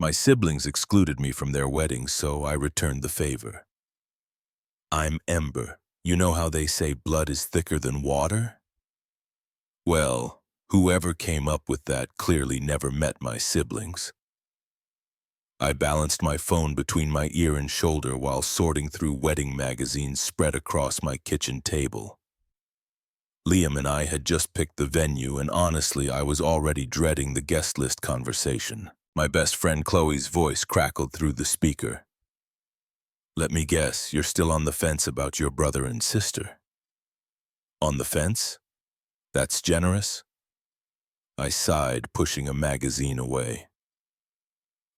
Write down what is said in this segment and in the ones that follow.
My siblings excluded me from their wedding, so I returned the favor. I'm Ember. You know how they say blood is thicker than water? Well, whoever came up with that clearly never met my siblings. I balanced my phone between my ear and shoulder while sorting through wedding magazines spread across my kitchen table. Liam and I had just picked the venue, and honestly, I was already dreading the guest list conversation. My best friend Qley's voice crackled through the speaker. Let me guess, you're still on the fence about your brother and sister. On the fence? That's generous. I sighed, pushing a magazine away.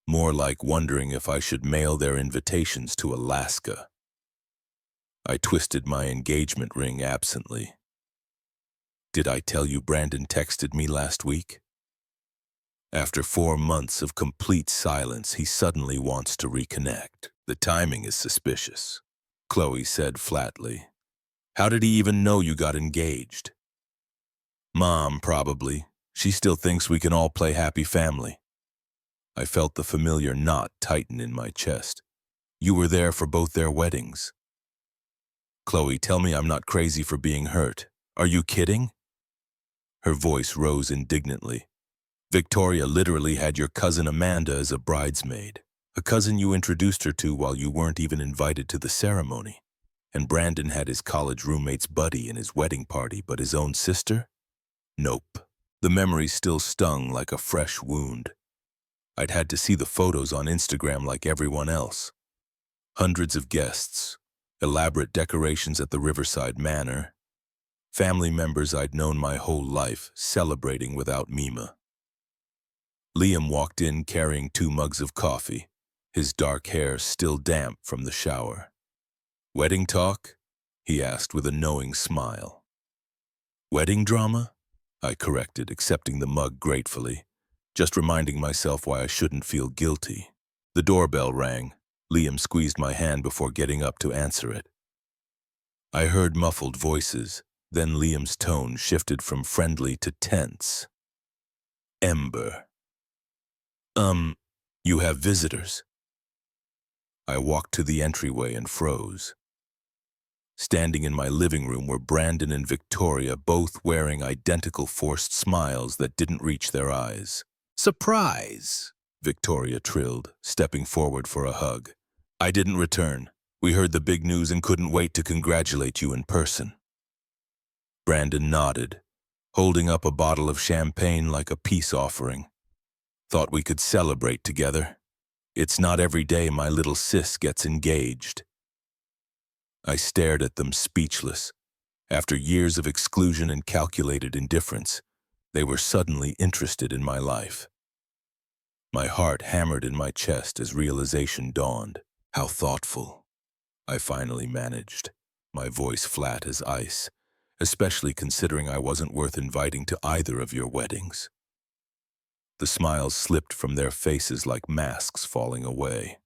More like wondering if I should mail their invitations to Alaska. I twisted my engagement ring absently. Did I tell you Brandon texted me last week? After 4 months of complete silence, he suddenly wants to reconnect. The timing is suspicious, Qley said flatly. How did he even know you got engaged? Mom, probably. She still thinks we can all play happy family. I felt the familiar knot tighten in my chest. You were there for both their weddings. Qley, tell me I'm not crazy for being hurt. Are you kidding? Her voice rose indignantly. Victoria literally had your cousin Amanda as a bridesmaid, a cousin you introduced her to while you weren't even invited to the ceremony. And Brandon had his college roommate's buddy in his wedding party, but his own sister? Nope. The memory still stung like a fresh wound. I'd had to see the photos on Instagram like everyone else. Hundreds of guests, elaborate decorations at the Riverside Manor, family members I'd known my whole life celebrating without Mima. Liam walked in carrying 2 mugs of coffee, his dark hair still damp from the shower. Wedding talk? He asked with a knowing smile. Wedding drama? I corrected, accepting the mug gratefully, just reminding myself why I shouldn't feel guilty. The doorbell rang. Liam squeezed my hand before getting up to answer it. I heard muffled voices, then Liam's tone shifted from friendly to tense. Ember. You have visitors. I walked to the entryway and froze. Standing in my living room were Brandon and Victoria, both wearing identical forced smiles that didn't reach their eyes. Surprise, Victoria trilled, stepping forward for a hug. I didn't return. We heard the big news and couldn't wait to congratulate you in person. Brandon nodded, holding up a bottle of champagne like a peace offering. Thought we could celebrate together. It's not every day my little sis gets engaged. I stared at them speechless. After years of exclusion and calculated indifference, they were suddenly interested in my life. My heart hammered in my chest as realization dawned. How thoughtful. I finally managed, my voice flat as ice, especially considering I wasn't worth inviting to either of your weddings. The smiles slipped from their faces like masks falling away.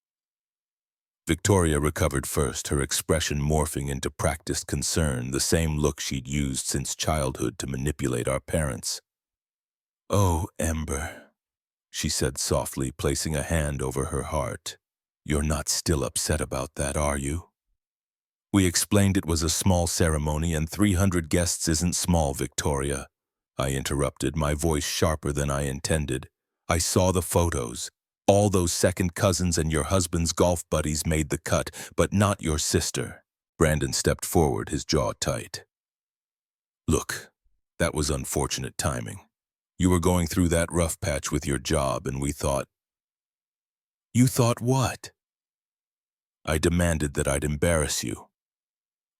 Victoria recovered first, her expression morphing into practiced concern, the same look she'd used since childhood to manipulate our parents. Oh, Ember, she said softly, placing a hand over her heart. You're not still upset about that, are you? We explained it was a small ceremony and 300 guests isn't small, Victoria. I interrupted, my voice sharper than I intended. I saw the photos. All those second cousins and your husband's golf buddies made the cut, but not your sister. Brandon stepped forward, his jaw tight. Look, that was unfortunate timing. You were going through that rough patch with your job, and we thought... You thought what? I demanded that I'd embarrass you,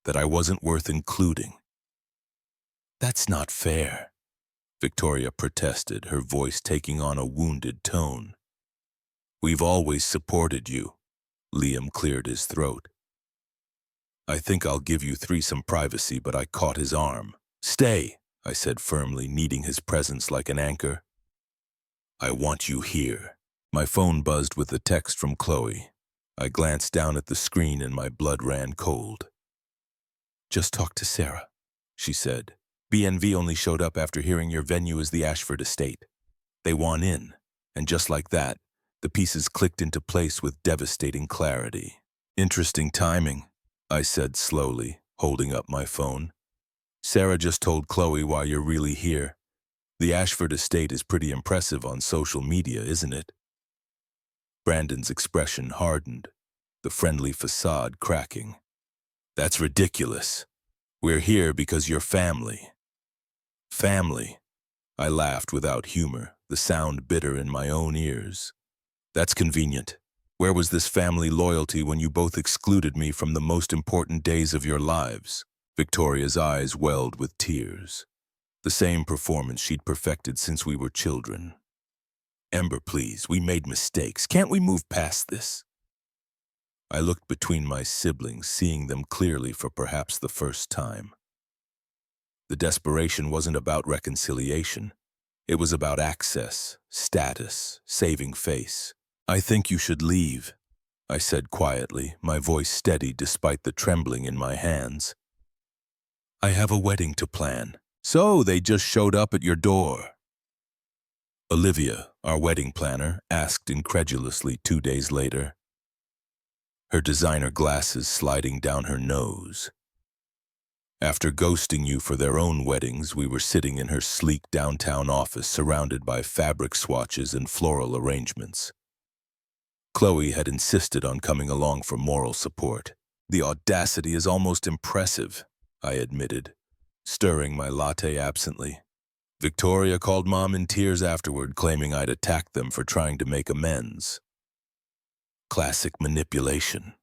that I wasn't worth including. That's not fair, Victoria protested, her voice taking on a wounded tone. We've always supported you. Liam cleared his throat. I think I'll give you threesome privacy, but I caught his arm. Stay, I said firmly, needing his presence like an anchor. I want you here. My phone buzzed with a text from Qley. I glanced down at the screen and my blood ran cold. Just talk to Sarah, she said. BNV only showed up after hearing your venue is the Ashford estate. They want in, and just like that, The pieces clicked into place with devastating clarity. Interesting timing, I said slowly, holding up my phone. Sarah just told Qley why you're really here. The Ashford estate is pretty impressive on social media, isn't it? Brandon's expression hardened, the friendly facade cracking. That's ridiculous. We're here because you're family. Family. I laughed without humor, the sound bitter in my own ears. That's convenient. Where was this family loyalty when you both excluded me from the most important days of your lives? Victoria's eyes welled with tears. The same performance she'd perfected since we were children. Ember, please, we made mistakes. Can't we move past this? I looked between my siblings, seeing them clearly for perhaps the first time. The desperation wasn't about reconciliation. It was about access, status, saving face. I think you should leave, I said quietly, my voice steady despite the trembling in my hands. I have a wedding to plan. So they just showed up at your door. Olivia, our wedding planner, asked incredulously 2 days later, her designer glasses sliding down her nose. After ghosting you for their own weddings, we were sitting in her sleek downtown office surrounded by fabric swatches and floral arrangements. Qley had insisted on coming along for moral support. The audacity is almost impressive, I admitted, stirring my latte absently. Victoria called Mom in tears afterward, claiming I'd attacked them for trying to make amends. Classic manipulation,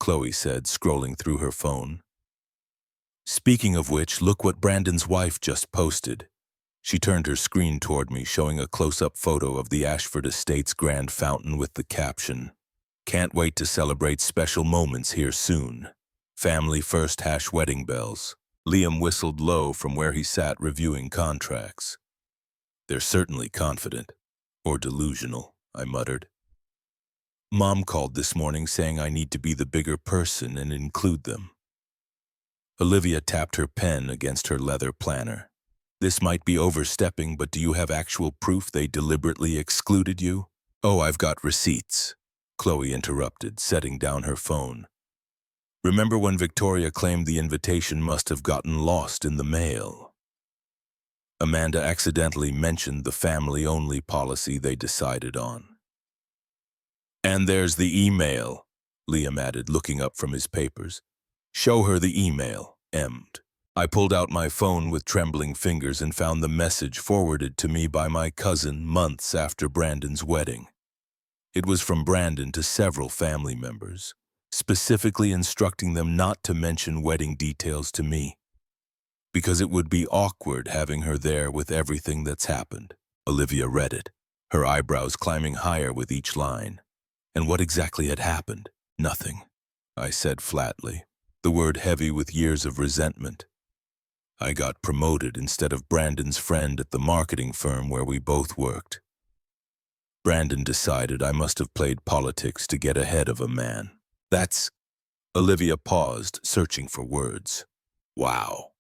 Qley said, scrolling through her phone. Speaking of which, look what Brandon's wife just posted. She turned her screen toward me, showing a close-up photo of the Ashford Estate's grand fountain with the caption, "Can't wait to celebrate special moments here soon. Family first # wedding bells." Liam whistled low from where he sat reviewing contracts. They're certainly confident. Or delusional, I muttered. Mom called this morning saying I need to be the bigger person and include them. Olivia tapped her pen against her leather planner. This might be overstepping, but do you have actual proof they deliberately excluded you? Oh, I've got receipts, Qley interrupted, setting down her phone. Remember when Victoria claimed the invitation must have gotten lost in the mail? Amanda accidentally mentioned the family-only policy they decided on. And there's the email, Liam added, looking up from his papers. Show her the email, emmed. I pulled out my phone with trembling fingers and found the message forwarded to me by my cousin months after Brandon's wedding. It was from Brandon to several family members, specifically instructing them not to mention wedding details to me, because it would be awkward having her there with everything that's happened. Olivia read it, her eyebrows climbing higher with each line. And what exactly had happened? Nothing, I said flatly, the word heavy with years of resentment. I got promoted instead of Brandon's friend at the marketing firm where we both worked. Brandon decided I must have played politics to get ahead of a man. That's... Olivia paused, searching for words. Wow.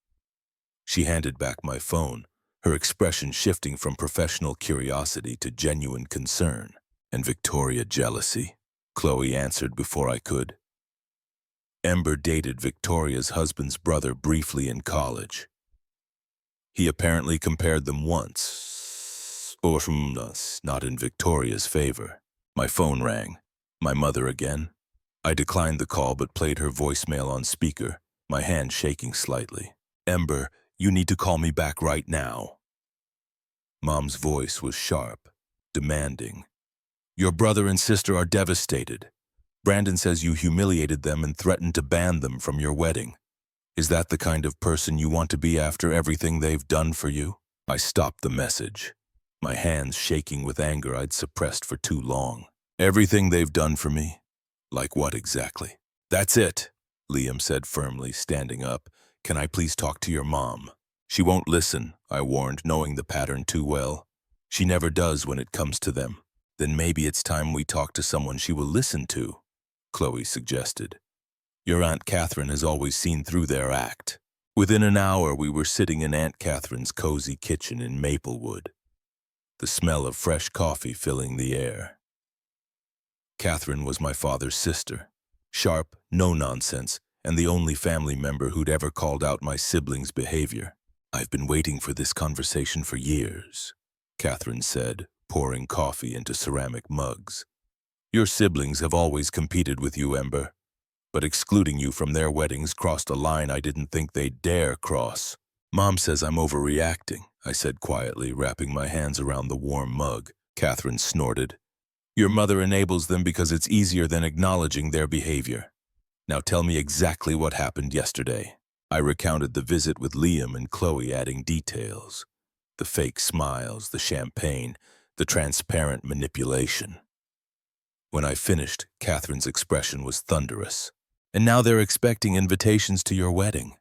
She handed back my phone, her expression shifting from professional curiosity to genuine concern. And Victoria jealousy, Qley answered before I could. Ember dated Victoria's husband's brother briefly in college. He apparently compared them once, or from us, not in Victoria's favor. My phone rang. My mother again. I declined the call but played her voicemail on speaker, my hand shaking slightly. Ember, you need to call me back right now. Mom's voice was sharp, demanding. Your brother and sister are devastated. Brandon says you humiliated them and threatened to ban them from your wedding. Is that the kind of person you want to be after everything they've done for you? I stopped the message, my hands shaking with anger I'd suppressed for too long. Everything they've done for me? Like what exactly? That's it, Liam said firmly, standing up. Can I please talk to your mom? She won't listen, I warned, knowing the pattern too well. She never does when it comes to them. Then maybe it's time we talk to someone she will listen to, Qley suggested. Your Aunt Catherine has always seen through their act. Within an hour, we were sitting in Aunt Catherine's cozy kitchen in Maplewood, the smell of fresh coffee filling the air. Catherine was my father's sister. Sharp, no nonsense, and the only family member who'd ever called out my siblings' behavior. "I've been waiting for this conversation for years," Catherine said, pouring coffee into ceramic mugs. "Your siblings have always competed with you, Ember, but excluding you from their weddings crossed a line I didn't think they'd dare cross." "Mom says I'm overreacting," I said quietly, wrapping my hands around the warm mug. Catherine snorted. "Your mother enables them because it's easier than acknowledging their behavior. Now tell me exactly what happened yesterday." I recounted the visit with Liam and Qley, adding details. The fake smiles, the champagne, the transparent manipulation. When I finished, Catherine's expression was thunderous. "And now they're expecting invitations to your wedding,"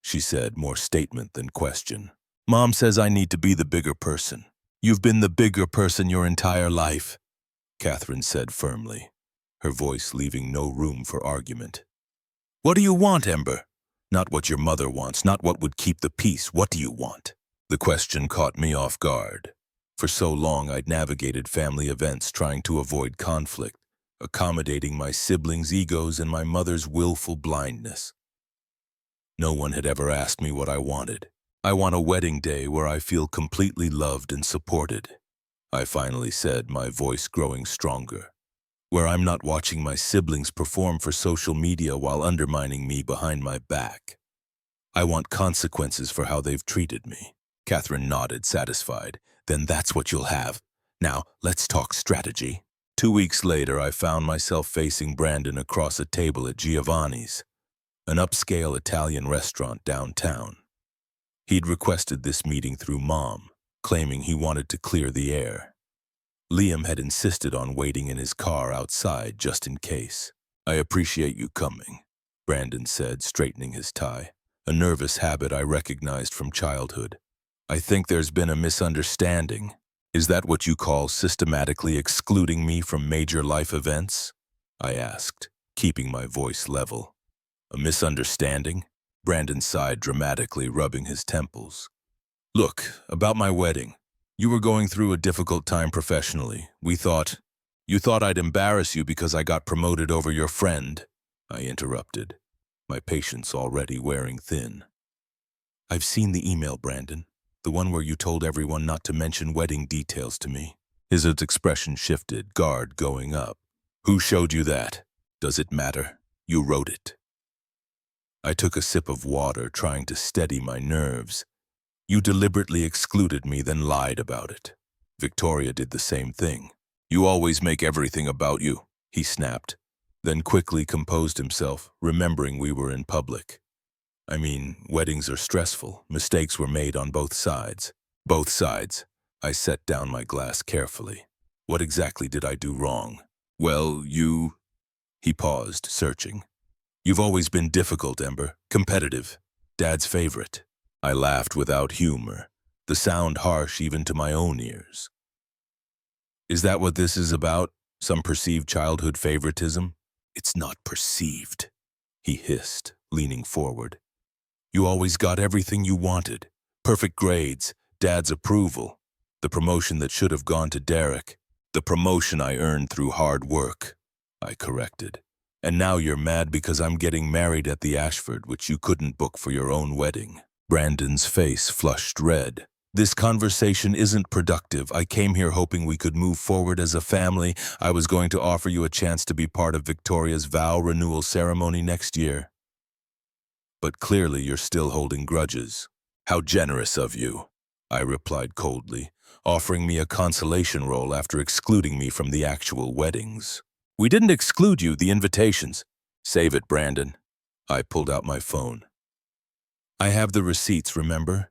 she said, more statement than question. "Mom says I need to be the bigger person." "You've been the bigger person your entire life," Catherine said firmly, her voice leaving no room for argument. "What do you want, Ember? Not what your mother wants, not what would keep the peace. What do you want?" The question caught me off guard. For so long I'd navigated family events trying to avoid conflict, accommodating my siblings' egos and my mother's willful blindness. No one had ever asked me what I wanted. "I want a wedding day where I feel completely loved and supported," I finally said, my voice growing stronger. "Where I'm not watching my siblings perform for social media while undermining me behind my back. I want consequences for how they've treated me." Catherine nodded, satisfied. "Then that's what you'll have. Now, let's talk strategy." 2 weeks later, I found myself facing Brandon across a table at Giovanni's, an upscale Italian restaurant downtown. He'd requested this meeting through Mom, claiming he wanted to clear the air. Liam had insisted on waiting in his car outside just in case. "I appreciate you coming," Brandon said, straightening his tie, a nervous habit I recognized from childhood. "I think there's been a misunderstanding. Is that what you call systematically excluding me from major life events?" I asked, keeping my voice level. "A misunderstanding?" Brandon sighed dramatically, rubbing his temples. "Look, about my wedding. You were going through a difficult time professionally. You thought I'd embarrass you because I got promoted over your friend," I interrupted, my patience already wearing thin. "I've seen the email, Brandon, the one where you told everyone not to mention wedding details to me." His expression shifted, guard going up. "Who showed you that? Does it matter? You wrote it." I took a sip of water, trying to steady my nerves. "You deliberately excluded me, then lied about it. Victoria did the same thing." "You always make everything about you," he snapped, then quickly composed himself, remembering we were in public. "I mean, weddings are stressful. Mistakes were made on both sides." "Both sides." I set down my glass carefully. "What exactly did I do wrong?" "Well, you..." He paused, searching. "You've always been difficult, Ember. Competitive. Dad's favorite." I laughed without humor, the sound harsh even to my own ears. "Is that what this is about? Some perceived childhood favoritism?" "It's not perceived," he hissed, leaning forward. "You always got everything you wanted. Perfect grades, Dad's approval, the promotion that should have gone to Derek. The promotion I earned through hard work," I corrected. "And now you're mad because I'm getting married at the Ashford, which you couldn't book for your own wedding." Brandon's face flushed red. "This conversation isn't productive. I came here hoping we could move forward as a family. I was going to offer you a chance to be part of Victoria's vow renewal ceremony next year. But clearly you're still holding grudges." "How generous of you," I replied coldly, offering me a consolation role after excluding me from the actual weddings. "We didn't exclude you, the invitations." "Save it, Brandon." I pulled out my phone. "I have the receipts, remember?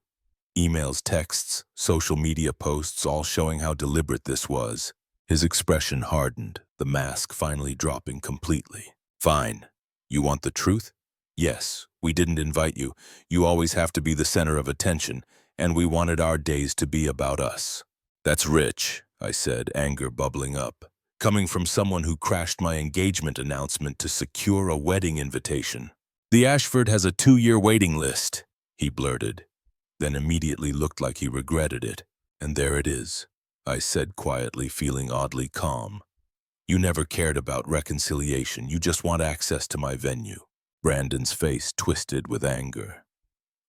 Emails, texts, social media posts, all showing how deliberate this was." His expression hardened, the mask finally dropping completely. "Fine. You want the truth? Yes, we didn't invite you. You always have to be the center of attention, and we wanted our days to be about us." "That's rich," I said, anger bubbling up, coming from someone who crashed my engagement announcement to secure a wedding invitation. "The Ashford has a 2-year waiting list," he blurted, then immediately looked like he regretted it. "And there it is," I said quietly, feeling oddly calm. You never cared about reconciliation. You just want access to my venue. Brandon's face twisted with anger.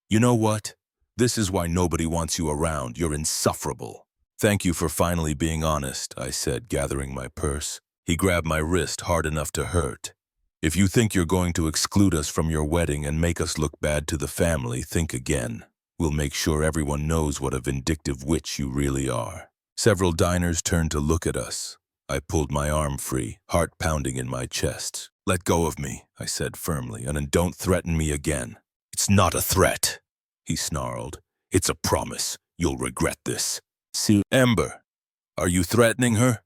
You know what? This is why nobody wants you around. You're insufferable. Thank you for finally being honest, I said, gathering my purse. He grabbed my wrist hard enough to hurt. If you think you're going to exclude us from your wedding and make us look bad to the family, think again. We'll make sure everyone knows what a vindictive witch you really are. Several diners turned to look at us. I pulled my arm free, heart pounding in my chest. Let go of me, I said firmly, and don't threaten me again. It's not a threat, he snarled. It's a promise. You'll regret this. Ember, are you threatening her?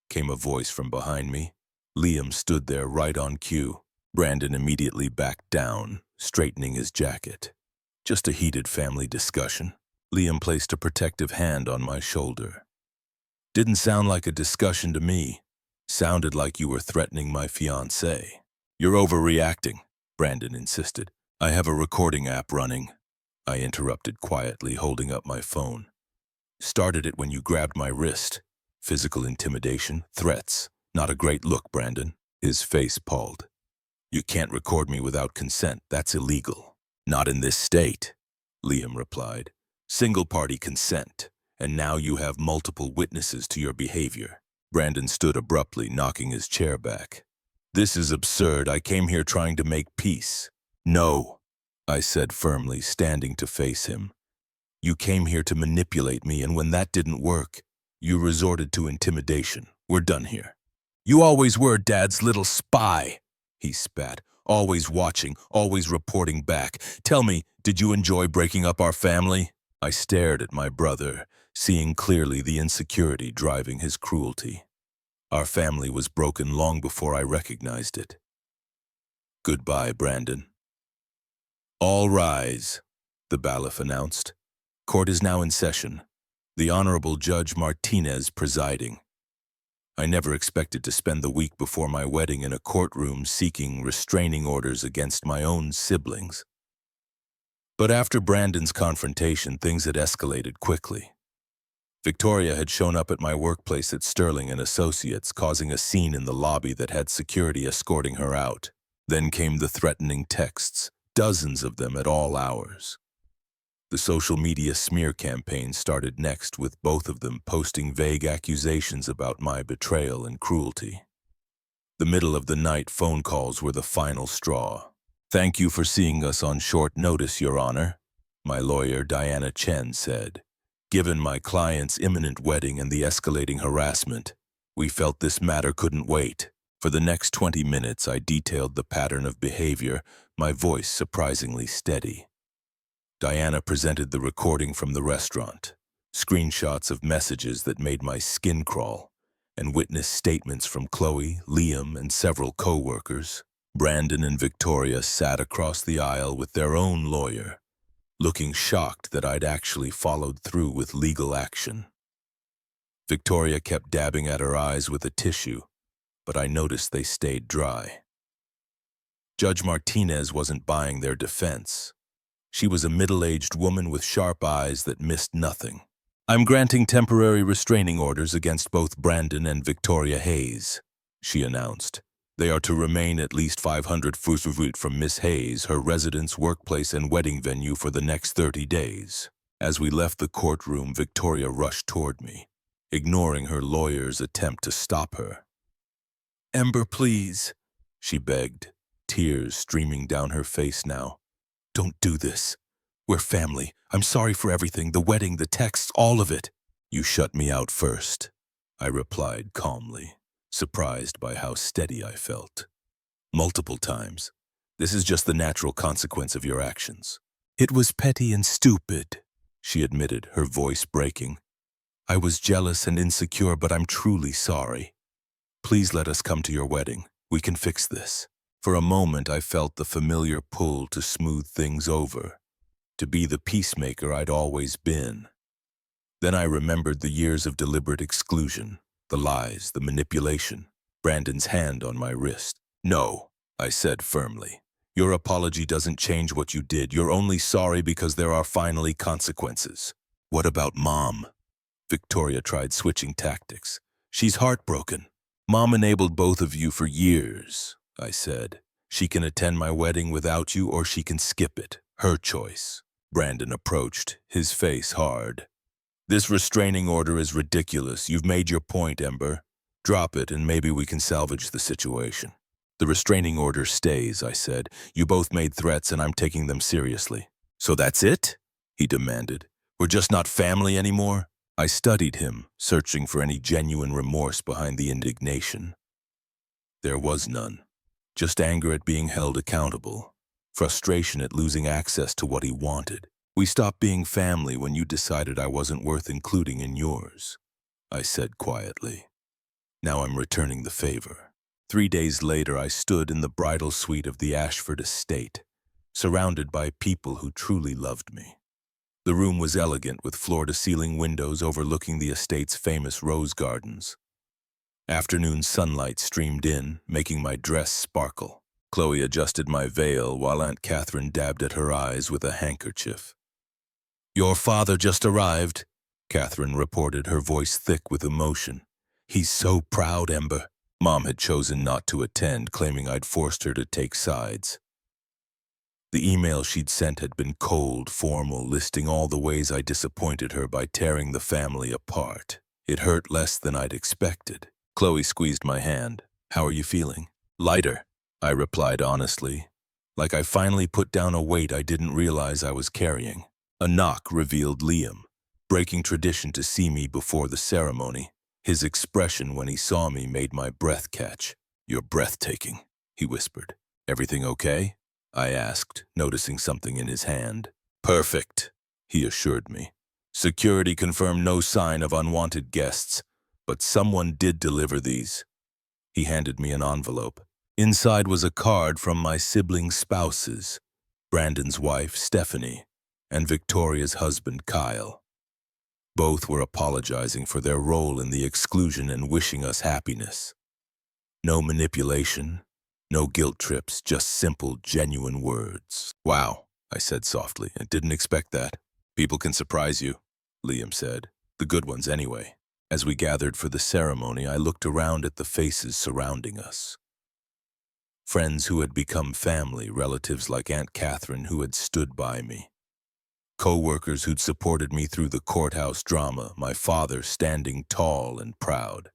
Came a voice from behind me. Liam stood there right on cue. Brandon immediately backed down, straightening his jacket. Just a heated family discussion. Liam placed a protective hand on my shoulder. Didn't sound like a discussion to me. Sounded like you were threatening my fiancé. You're overreacting, Brandon insisted. I have a recording app running. I interrupted quietly, holding up my phone. Started it when you grabbed my wrist. Physical intimidation, threats. Not a great look, Brandon. His face palled. You can't record me without consent. That's illegal. Not in this state, Liam replied. Single-party consent. And now you have multiple witnesses to your behavior. Brandon stood abruptly, knocking his chair back. This is absurd. I came here trying to make peace. No, I said firmly, standing to face him. You came here to manipulate me, and when that didn't work, you resorted to intimidation. We're done here. You always were Dad's little spy, he spat. Always watching, always reporting back. Tell me, did you enjoy breaking up our family? I stared at my brother, seeing clearly the insecurity driving his cruelty. Our family was broken long before I recognized it. Goodbye, Brandon. All rise, the bailiff announced. Court is now in session. The Honorable Judge Martinez presiding. I never expected to spend the week before my wedding in a courtroom seeking restraining orders against my own siblings. But after Brandon's confrontation, things had escalated quickly. Victoria had shown up at my workplace at Sterling and Associates, causing a scene in the lobby that had security escorting her out. Then came the threatening texts, dozens of them at all hours. The social media smear campaign started next, with both of them posting vague accusations about my betrayal and cruelty. The middle of the night phone calls were the final straw. Thank you for seeing us on short notice, Your Honor, my lawyer Diana Chen said. Given my client's imminent wedding and the escalating harassment, we felt this matter couldn't wait. For the next 20 minutes, I detailed the pattern of behavior, my voice surprisingly steady. Diana presented the recording from the restaurant, screenshots of messages that made my skin crawl, and witness statements from Qley, Liam, and several co-workers. Brandon and Victoria sat across the aisle with their own lawyer, looking shocked that I'd actually followed through with legal action. Victoria kept dabbing at her eyes with a tissue, but I noticed they stayed dry. Judge Martinez wasn't buying their defense. She was a middle-aged woman with sharp eyes that missed nothing. I'm granting temporary restraining orders against both Brandon and Victoria Hayes, she announced. They are to remain at least 500 feet from Miss Hayes, her residence, workplace, and wedding venue for the next 30 days. As we left the courtroom, Victoria rushed toward me, ignoring her lawyer's attempt to stop her. Ember, please, she begged, tears streaming down her face now. Don't do this. We're family. I'm sorry for everything, the wedding, the texts, all of it. You shut me out first, I replied calmly, surprised by how steady I felt. Multiple times. This is just the natural consequence of your actions. It was petty and stupid, she admitted, her voice breaking. I was jealous and insecure, but I'm truly sorry. Please let us come to your wedding. We can fix this. For a moment, I felt the familiar pull to smooth things over, to be the peacemaker I'd always been. Then I remembered the years of deliberate exclusion, the lies, the manipulation, Brandon's hand on my wrist. No, I said firmly. Your apology doesn't change what you did. You're only sorry because there are finally consequences. What about Mom? Victoria tried switching tactics. She's heartbroken. Mom enabled both of you for years, I said. She can attend my wedding without you or she can skip it. Her choice. Brandon approached, his face hard. This restraining order is ridiculous. You've made your point, Ember. Drop it and maybe we can salvage the situation. The restraining order stays, I said. You both made threats and I'm taking them seriously. So that's it? He demanded. We're just not family anymore? I studied him, searching for any genuine remorse behind the indignation. There was none. Just anger at being held accountable. Frustration at losing access to what he wanted. We stopped being family when you decided I wasn't worth including in yours, I said quietly. Now I'm returning the favor. 3 days later, I stood in the bridal suite of the Ashford estate, surrounded by people who truly loved me. The room was elegant with floor-to-ceiling windows overlooking the estate's famous rose gardens. Afternoon sunlight streamed in, making my dress sparkle. Qley adjusted my veil while Aunt Catherine dabbed at her eyes with a handkerchief. Your father just arrived, Catherine reported, her voice thick with emotion. He's so proud, Ember. Mom had chosen not to attend, claiming I'd forced her to take sides. The email she'd sent had been cold, formal, listing all the ways I disappointed her by tearing the family apart. It hurt less than I'd expected. Qley squeezed my hand. How are you feeling? Lighter, I replied honestly, like I finally put down a weight I didn't realize I was carrying. A knock revealed Liam, breaking tradition to see me before the ceremony. His expression when he saw me made my breath catch. You're breathtaking, he whispered. Everything okay? I asked, noticing something in his hand. Perfect, he assured me. Security confirmed no sign of unwanted guests, but someone did deliver these. He handed me an envelope. Inside was a card from my sibling spouses, Brandon's wife, Stephanie, and Victoria's husband, Kyle. Both were apologizing for their role in the exclusion and wishing us happiness. No manipulation, no guilt trips, just simple, genuine words. Wow, I said softly. I didn't expect that. People can surprise you, Liam said. The good ones anyway. As we gathered for the ceremony, I looked around at the faces surrounding us. Friends who had become family, relatives like Aunt Catherine who had stood by me. Co-workers who'd supported me through the courthouse drama, my father standing tall and proud.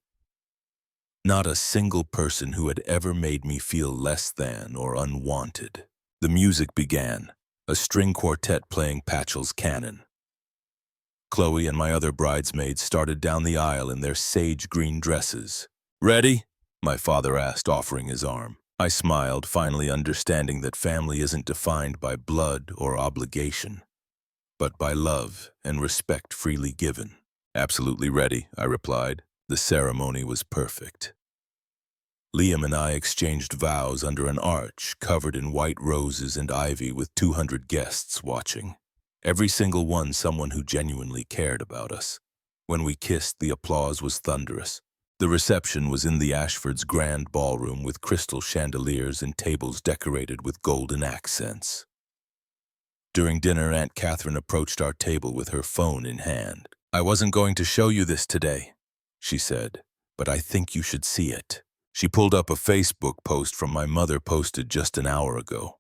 Not a single person who had ever made me feel less than or unwanted. The music began, a string quartet playing Patchell's Canon. Qley and my other bridesmaids started down the aisle in their sage green dresses. Ready? My father asked, offering his arm. I smiled, finally understanding that family isn't defined by blood or obligation, but by love and respect freely given. Absolutely ready, I replied. The ceremony was perfect. Liam and I exchanged vows under an arch covered in white roses and ivy with 200 guests watching. Every single one someone who genuinely cared about us. When we kissed, the applause was thunderous. The reception was in the Ashford's grand ballroom with crystal chandeliers and tables decorated with golden accents. During dinner, Aunt Catherine approached our table with her phone in hand. I wasn't going to show you this today, she said, but I think you should see it. She pulled up a Facebook post from my mother posted just an hour ago.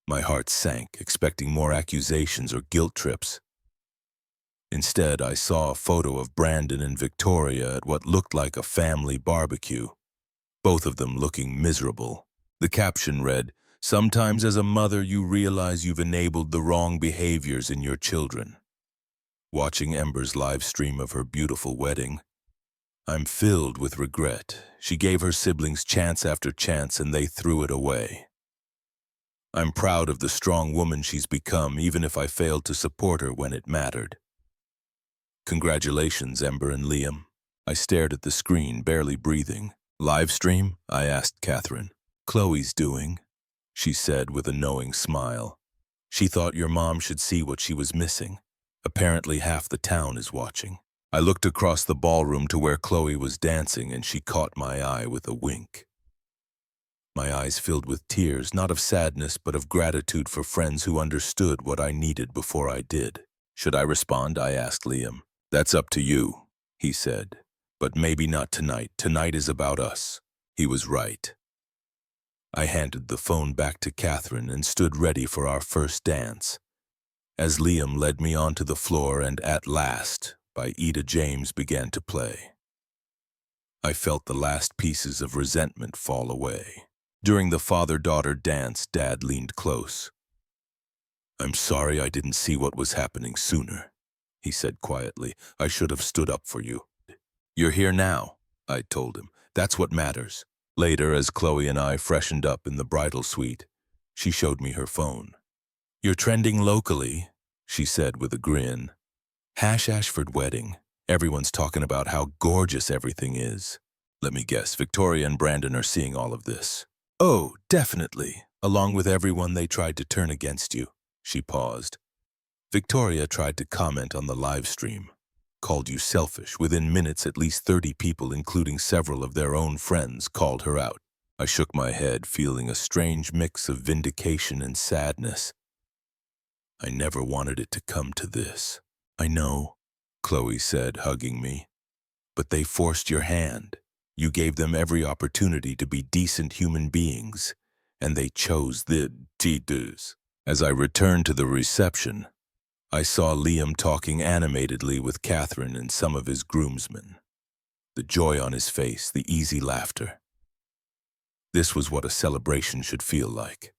My heart sank, expecting more accusations or guilt trips. Instead, I saw a photo of Brandon and Victoria at what looked like a family barbecue, both of them looking miserable. The caption read, "Sometimes as a mother you realize you've enabled the wrong behaviors in your children." Watching Ember's live stream of her beautiful wedding, I'm filled with regret. She gave her siblings chance after chance and they threw it away. I'm proud of the strong woman she's become, even if I failed to support her when it mattered. Congratulations, Ember and Liam. I stared at the screen, barely breathing. Live stream? I asked Catherine. Qley's doing, she said with a knowing smile. She thought your mom should see what she was missing. Apparently half the town is watching. I looked across the ballroom to where Qley was dancing and she caught my eye with a wink. My eyes filled with tears, not of sadness but of gratitude for friends who understood what I needed before I did. Should I respond? I asked Liam. That's up to you, he said. But maybe not tonight. Tonight is about us. He was right. I handed the phone back to Catherine and stood ready for our first dance. As Liam led me onto the floor and At Last by Etta James began to play, I felt the last pieces of resentment fall away. During the father-daughter dance, Dad leaned close. "I'm sorry I didn't see what was happening sooner," he said quietly. "I should have stood up for you." "You're here now," I told him. "That's what matters." Later, as Qley and I freshened up in the bridal suite, she showed me her phone. "You're trending locally," she said with a grin. "Ashford wedding. Everyone's talking about how gorgeous everything is." "Let me guess, Victoria and Brandon are seeing all of this." "Oh, definitely. Along with everyone they tried to turn against you." She paused. "Victoria tried to comment on the live stream. Called you selfish. Within minutes, at least 30 people, including several of their own friends, called her out." I shook my head, feeling a strange mix of vindication and sadness. "I never wanted it to come to this." "I know," Qley said, hugging me. "But they forced your hand. You gave them every opportunity to be decent human beings, and they chose the T-dos." As I returned to the reception, I saw Liam talking animatedly with Catherine and some of his groomsmen. The joy on his face, the easy laughter. This was what a celebration should feel like.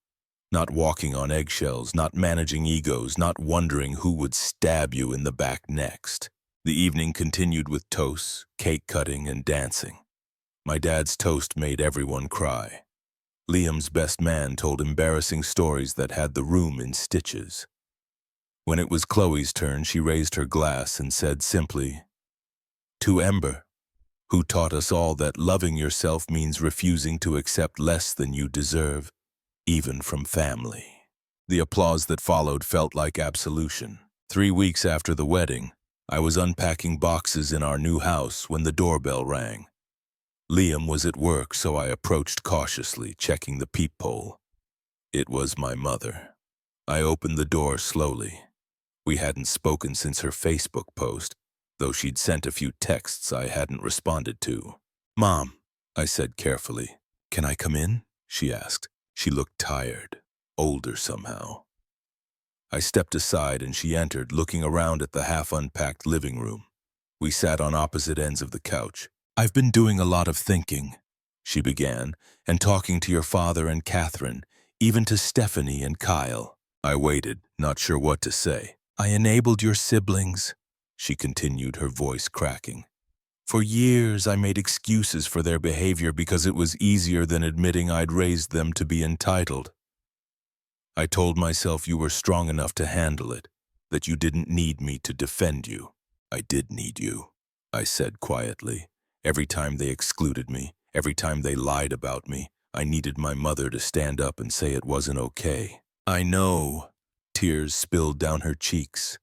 Not walking on eggshells, not managing egos, not wondering who would stab you in the back next. The evening continued with toasts, cake cutting, and dancing. My dad's toast made everyone cry. Liam's best man told embarrassing stories that had the room in stitches. When it was Qley's turn, she raised her glass and said simply, "To Ember, who taught us all that loving yourself means refusing to accept less than you deserve, even from family." The applause that followed felt like absolution. 3 weeks after the wedding, I was unpacking boxes in our new house when the doorbell rang. Liam was at work, so I approached cautiously, checking the peephole. It was my mother. I opened the door slowly. We hadn't spoken since her Facebook post, though she'd sent a few texts I hadn't responded to. "Mom," I said carefully. "Can I come in?" she asked. She looked tired, older somehow. I stepped aside and she entered, looking around at the half-unpacked living room. We sat on opposite ends of the couch. "I've been doing a lot of thinking," she began, "and talking to your father and Catherine, even to Stephanie and Kyle." I waited, not sure what to say. "I enabled your siblings," she continued, her voice cracking. "For years I made excuses for their behavior because it was easier than admitting I'd raised them to be entitled. I told myself you were strong enough to handle it, that you didn't need me to defend you." "I did need you," I said quietly. "Every time they excluded me, every time they lied about me, I needed my mother to stand up and say it wasn't okay." "I know." Tears spilled down her cheeks.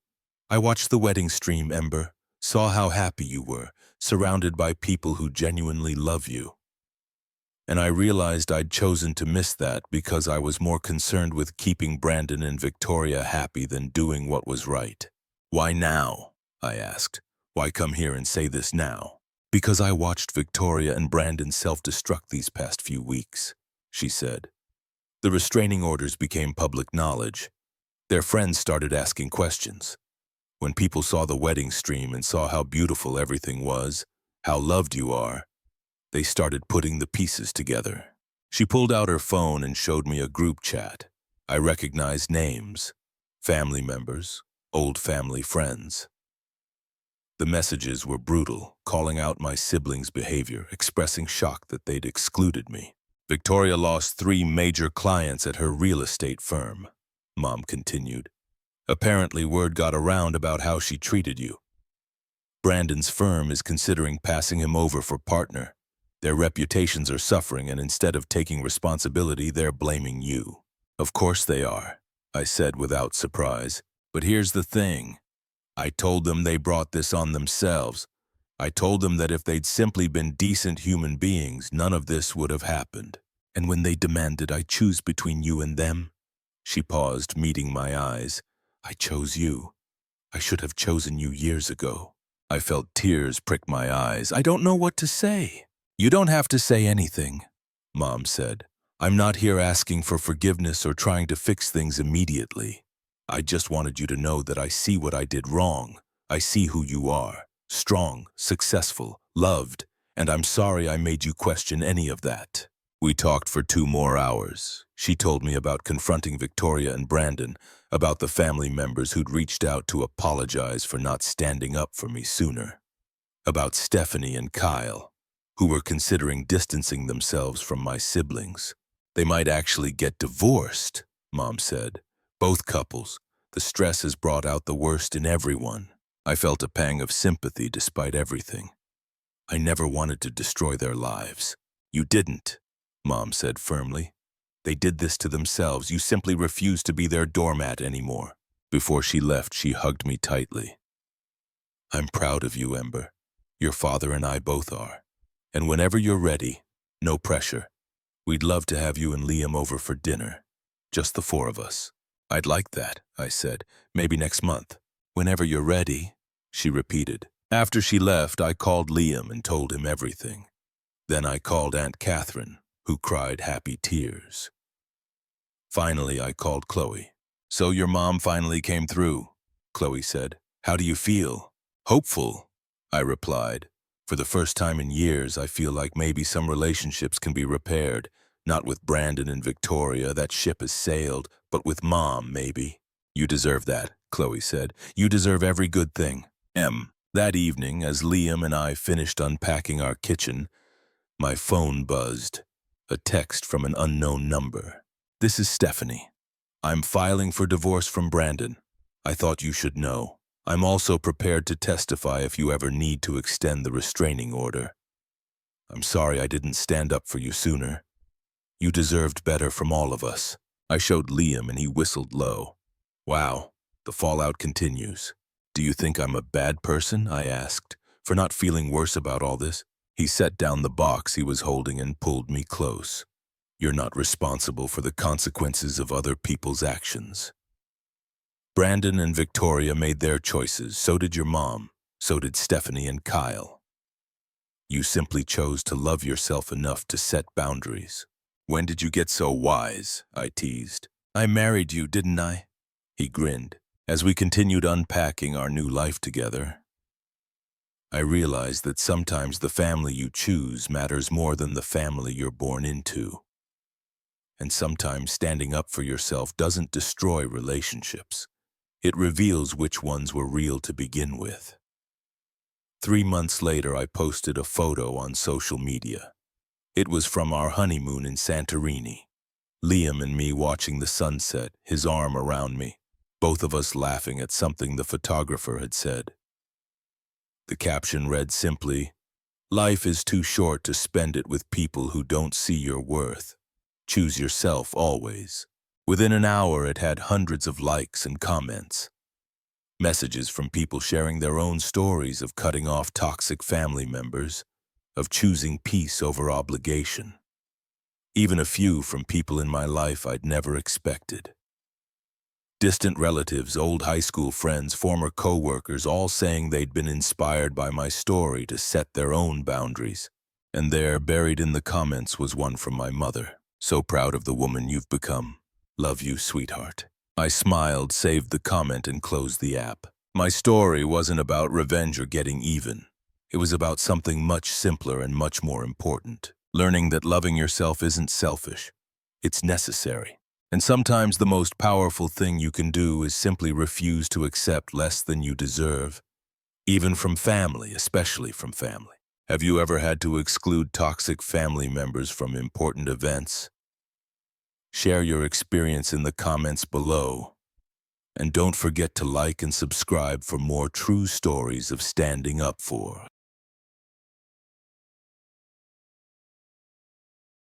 "I watched the wedding stream, Ember, saw how happy you were, surrounded by people who genuinely love you. And I realized I'd chosen to miss that because I was more concerned with keeping Brandon and Victoria happy than doing what was right." "Why now?" I asked. "Why come here and say this now?" "Because I watched Victoria and Brandon self-destruct these past few weeks," she said. "The restraining orders became public knowledge. Their friends started asking questions. When people saw the wedding stream and saw how beautiful everything was, how loved you are, they started putting the pieces together." She pulled out her phone and showed me a group chat. I recognized names, family members, old family friends. The messages were brutal, calling out my siblings' behavior, expressing shock that they'd excluded me. "Victoria lost 3 major clients at her real estate firm," Mom continued. "Apparently word got around about how she treated you. Brandon's firm is considering passing him over for partner. Their reputations are suffering, and instead of taking responsibility, they're blaming you." "Of course they are," I said without surprise. "But here's the thing. I told them they brought this on themselves. I told them that if they'd simply been decent human beings, none of this would have happened. And when they demanded I choose between you and them," she paused, meeting my eyes, "I chose you. I should have chosen you years ago." I felt tears prick my eyes. I don't know what to say. You don't have to say anything, Mom said. I'm not here asking for forgiveness or trying to fix things immediately. I just wanted you to know that I see what I did wrong. I see who you are. Strong, successful, loved, and I'm sorry I made you question any of that. We talked for 2 more hours. She told me about confronting Victoria and Brandon, about the family members who'd reached out to apologize for not standing up for me sooner, about Stephanie and Kyle, who were considering distancing themselves from my siblings. They might actually get divorced, Mom said. Both couples. The stress has brought out the worst in everyone. I felt a pang of sympathy despite everything. I never wanted to destroy their lives. You didn't, Mom said firmly. They did this to themselves. You simply refused to be their doormat anymore. Before she left, she hugged me tightly. I'm proud of you, Ember. Your father and I both are. And whenever you're ready, no pressure. We'd love to have you and Liam over for dinner. Just the 4 of us. I'd like that, I said. Maybe next month. Whenever you're ready, she repeated. After she left, I called Liam and told him everything. Then I called Aunt Catherine, who cried happy tears. Finally, I called Qley. So your mom finally came through, Qley said. How do you feel? Hopeful, I replied. For the first time in years, I feel like maybe some relationships can be repaired. Not with Brandon and Victoria, that ship has sailed, but with Mom, maybe. You deserve that, Qley said. You deserve every good thing. That evening, as Liam and I finished unpacking our kitchen, my phone buzzed. A text from an unknown number. This is Stephanie. I'm filing for divorce from Brandon. I thought you should know. I'm also prepared to testify if you ever need to extend the restraining order. I'm sorry I didn't stand up for you sooner. You deserved better from all of us. I showed Liam and he whistled low. Wow, the fallout continues. Do you think I'm a bad person? I asked, for not feeling worse about all this. He set down the box he was holding and pulled me close. You're not responsible for the consequences of other people's actions. Brandon and Victoria made their choices, so did your mom, so did Stephanie and Kyle. You simply chose to love yourself enough to set boundaries. When did you get so wise? I teased. I married you, didn't I? He grinned. As we continued unpacking our new life together, I realized that sometimes the family you choose matters more than the family you're born into. And sometimes standing up for yourself doesn't destroy relationships. It reveals which ones were real to begin with. 3 months later, I posted a photo on social media. It was from our honeymoon in Santorini. Liam and me watching the sunset, his arm around me, both of us laughing at something the photographer had said. The caption read simply, "Life is too short to spend it with people who don't see your worth. Choose yourself always." Within an hour, it had hundreds of likes and comments. Messages from people sharing their own stories of cutting off toxic family members, of choosing peace over obligation. Even a few from people in my life I'd never expected. Distant relatives, old high school friends, former co-workers, all saying they'd been inspired by my story to set their own boundaries. And there, buried in the comments, was one from my mother. "So proud of the woman you've become. Love you, sweetheart." I smiled, saved the comment, and closed the app. My story wasn't about revenge or getting even. It was about something much simpler and much more important. Learning that loving yourself isn't selfish. It's necessary. And sometimes the most powerful thing you can do is simply refuse to accept less than you deserve. Even from family, especially from family. Have you ever had to exclude toxic family members from important events? Share your experience in the comments below. And don't forget to like and subscribe for more true stories of standing up for